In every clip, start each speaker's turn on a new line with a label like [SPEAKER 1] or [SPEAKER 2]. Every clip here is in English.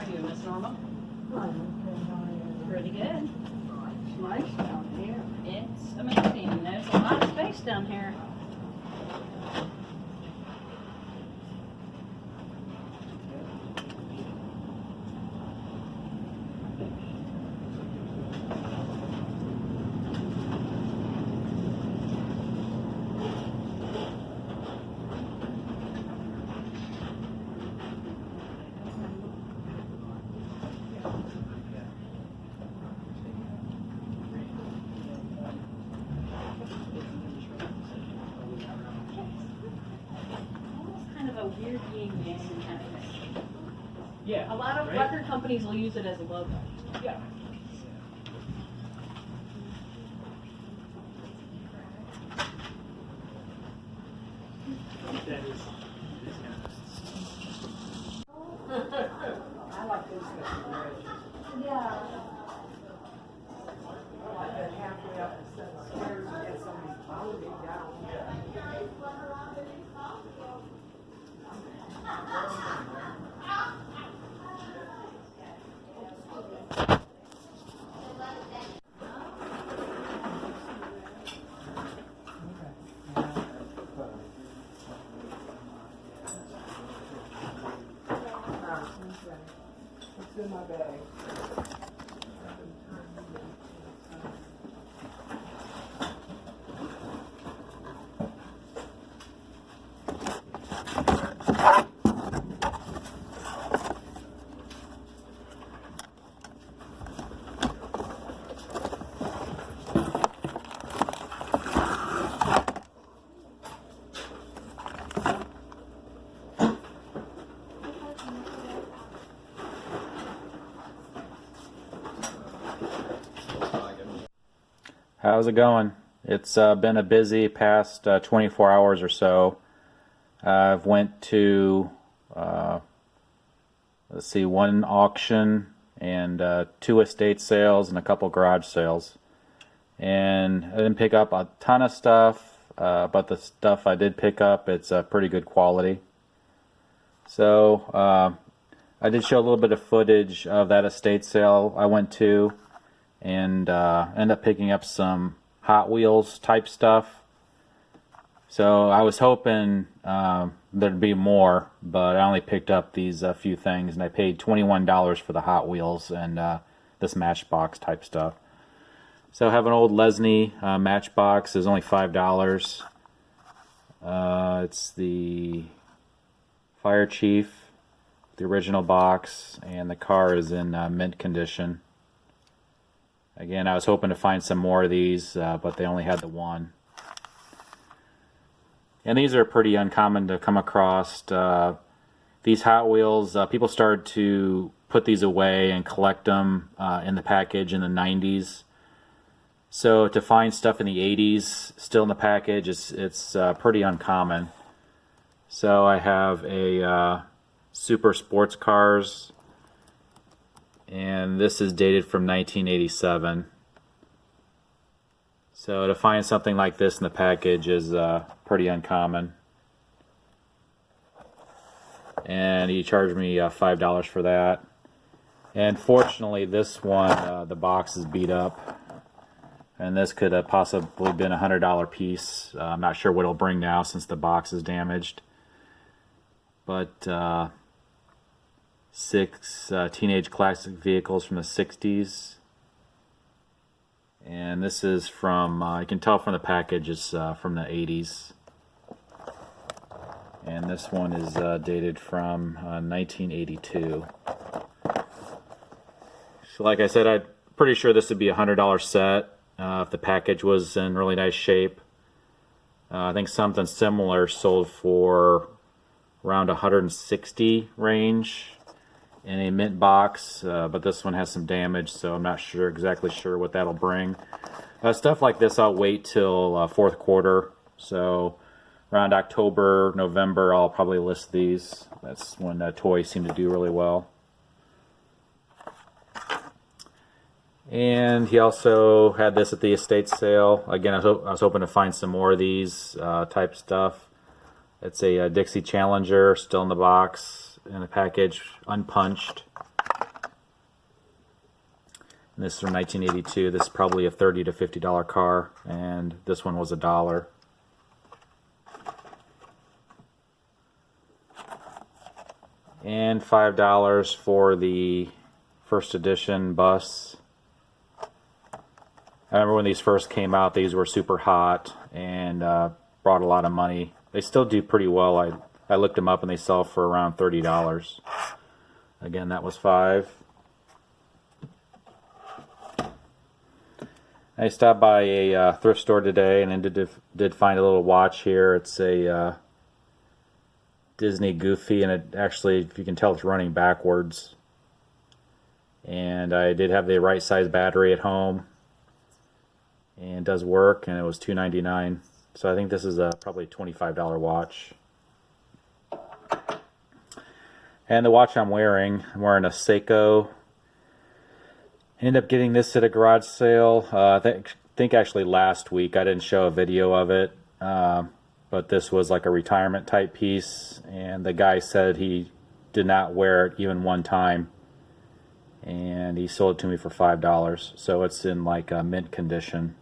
[SPEAKER 1] are you, Miss Norma?
[SPEAKER 2] I'm
[SPEAKER 1] Pretty good.
[SPEAKER 2] It's nice down here.
[SPEAKER 1] It's amazing. There's a lot of space down here. Kind of a weird yin yang kind of thing.
[SPEAKER 3] Yeah.
[SPEAKER 1] A lot of record companies will use it as a logo.
[SPEAKER 3] Yeah. That is kind
[SPEAKER 2] I like this one.
[SPEAKER 1] Yeah.
[SPEAKER 2] I like that halfway up instead of stairs and get somebody floating down. It's in my bag.
[SPEAKER 4] How's it going? It's been a busy past 24 hours or so. I've went to let's see, one auction and 2 estate sales and a couple garage sales. And I didn't pick up a ton of stuff, but the stuff I did pick up, it's pretty good quality. So I did show a little bit of footage of that estate sale I went to, and end up picking up some Hot Wheels type stuff. So I was hoping there'd be more, but I only picked up these few things, and I paid $21 for the Hot Wheels and this Matchbox type stuff. So I have an old Lesney Matchbox. It's only $5. It's the Fire Chief, the original box, and the car is in mint condition. Again, I was hoping to find some more of these, but they only had the one. And these are pretty uncommon to come across. These Hot Wheels, people started to put these away and collect them in the package in the 90s. So to find stuff in the 80s still in the package, it's pretty uncommon. So I have a Super Sports Cars, and this is dated from 1987. So to find something like this in the package is pretty uncommon. And he charged me $5 for that. And fortunately, this one, the box is beat up. And this could have possibly been a $100 piece. I'm not sure what it'll bring now since the box is damaged. But 6 teenage classic vehicles from the 60s. And this is from, you can tell from the package, it's from the 80s. And this one is dated from 1982. So like I said, I'm pretty sure this would be a $100 set if the package was in really nice shape. I think something similar sold for around 160 range in a mint box, but this one has some damage, so I'm not exactly sure what that'll bring. Stuff like this I'll wait till fourth quarter, so around October, November I'll probably list these. That's when toys seem to do really well. And he also had this at the estate sale. Again, I was hoping to find some more of these type stuff. It's a Dixie Challenger, still in the box, in the package, unpunched. This is from 1982. This is probably a $30 to $50 car, and this one was $1. And $5 for the first edition bus. I remember when these first came out, these were super hot and brought a lot of money. They still do pretty well. I looked them up and they sell for around $30. Again, that was $5. I stopped by a thrift store today and did find a little watch here. It's a Disney Goofy, and it actually, if you can tell, it's running backwards. And I did have the right size battery at home, and it does work, and it was $2.99. So I think this is probably a $25 watch. And the watch I'm wearing a Seiko. Ended up getting this at a garage sale. I think actually last week. I didn't show a video of it, but this was like a retirement type piece, and the guy said he did not wear it even one time, and he sold it to me for $5. So it's in like a mint condition.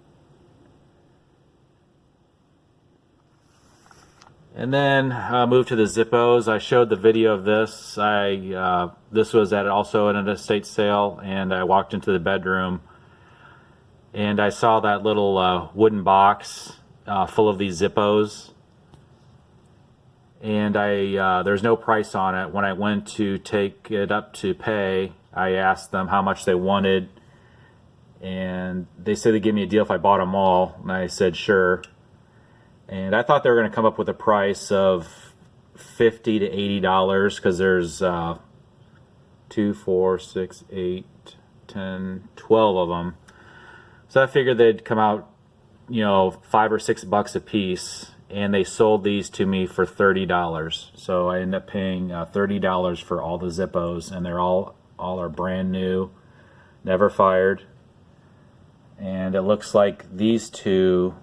[SPEAKER 4] And then moved to the Zippos. I showed the video of this. This was also at an estate sale, and I walked into the bedroom, and I saw that little wooden box full of these Zippos, and there's no price on it. When I went to take it up to pay, I asked them how much they wanted, and they said they'd give me a deal if I bought them all, and I said sure. And I thought they were going to come up with a price of $50 to $80 because there's 2, 4, 6, 8, 10, 12 of them. So I figured they'd come out, $5 or $6 a piece, and they sold these to me for $30. So I ended up paying $30 for all the Zippos, and they're all are brand new, never fired. And it looks like these two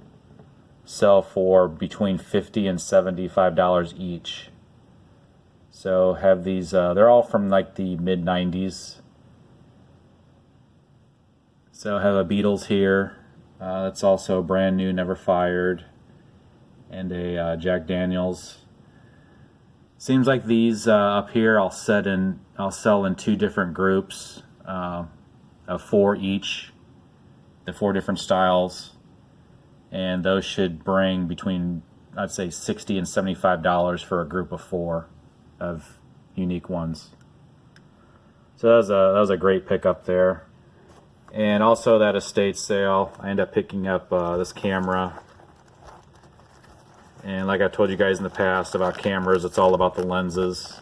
[SPEAKER 4] sell for between $50 and $75 each. So have these, they're all from like the mid 90s. So I have a Beatles here, that's also brand new, never fired, and a Jack Daniels. Seems like these up here I'll sell in 2 different groups of 4 each, the 4 different styles. And those should bring between, I'd say, $60 and $75 for a group of 4 of unique ones. So that was a great pickup there. And also that estate sale, I ended up picking up this camera. And like I told you guys in the past about cameras, it's all about the lenses.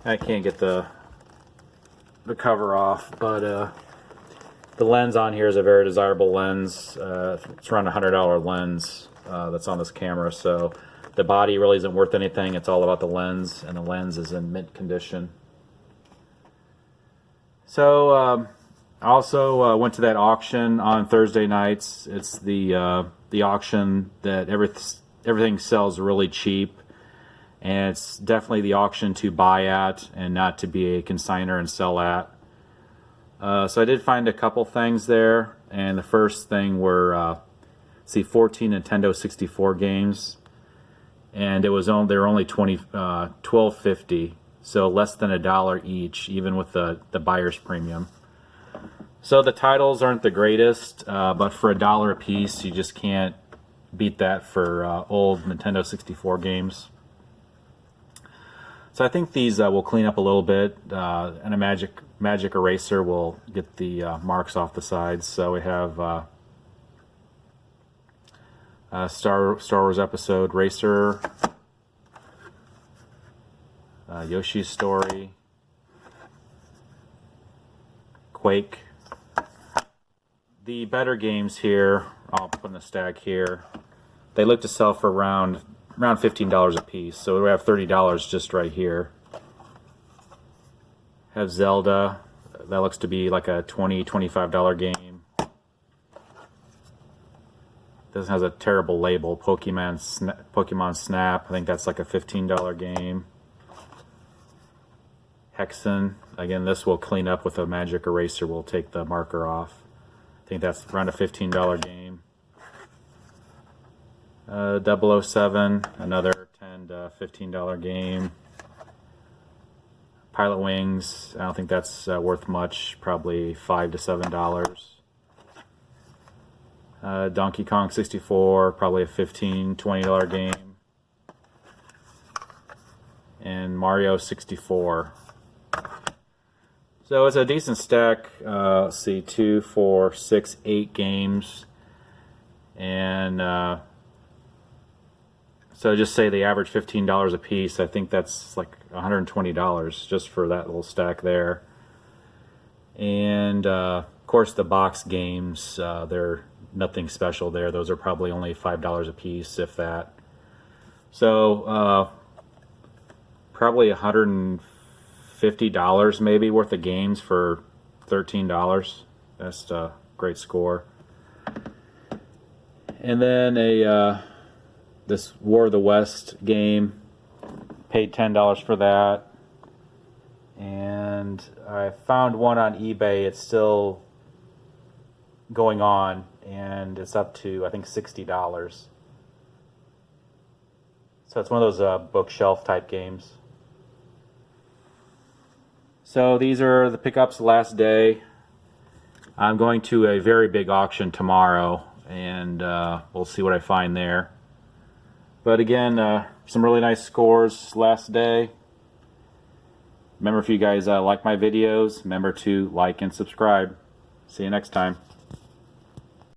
[SPEAKER 4] I can't get the cover off, but the lens on here is a very desirable lens. It's around $100 lens that's on this camera, so the body really isn't worth anything. It's all about the lens, and the lens is in mint condition. So I also went to that auction on Thursday nights. It's the auction that everything sells really cheap. And it's definitely the auction to buy at and not to be a consigner and sell at. So I did find a couple things there, and the first thing were 14 Nintendo 64 games, and they were only $12.50, so less than $1 each, even with the buyer's premium. So the titles aren't the greatest, but for $1 a piece, you just can't beat that for old Nintendo 64 games. So I think these will clean up a little bit, and a magic eraser will get the marks off the sides. So we have Star Wars Episode Racer, Yoshi's Story, Quake. The better games here, I'll put in the stack here, they look to sell for around $15 a piece, so we have $30 just right here. Have Zelda, that looks to be like a $20-$25 game. This has a terrible label, Pokemon Snap, I think that's like a $15 game. Hexen. Again, this will clean up with a magic eraser. We'll take the marker off. I think that's around a $15 game. 007, another $10 to $15 game. Pilot Wings, I don't think that's worth much, probably $5 to $7. Donkey Kong 64, probably a $15, $20 game. And Mario 64. So it's a decent stack. Let's see, 2, 4, 6, 8 games. And so just say they average $15 a piece. I think that's like $120 just for that little stack there. And of course the box games, they're nothing special there. Those are probably only $5 a piece, if that. So probably $150 maybe worth of games for $13. That's a great score. And then this War of the West game, paid $10 for that. And I found one on eBay. It's still going on, and it's up to, I think, $60. So it's one of those bookshelf type games. So these are the pickups last day. I'm going to a very big auction tomorrow, and we'll see what I find there. But again, some really nice scores last day. Remember, if you guys like my videos, remember to like and subscribe. See you next time.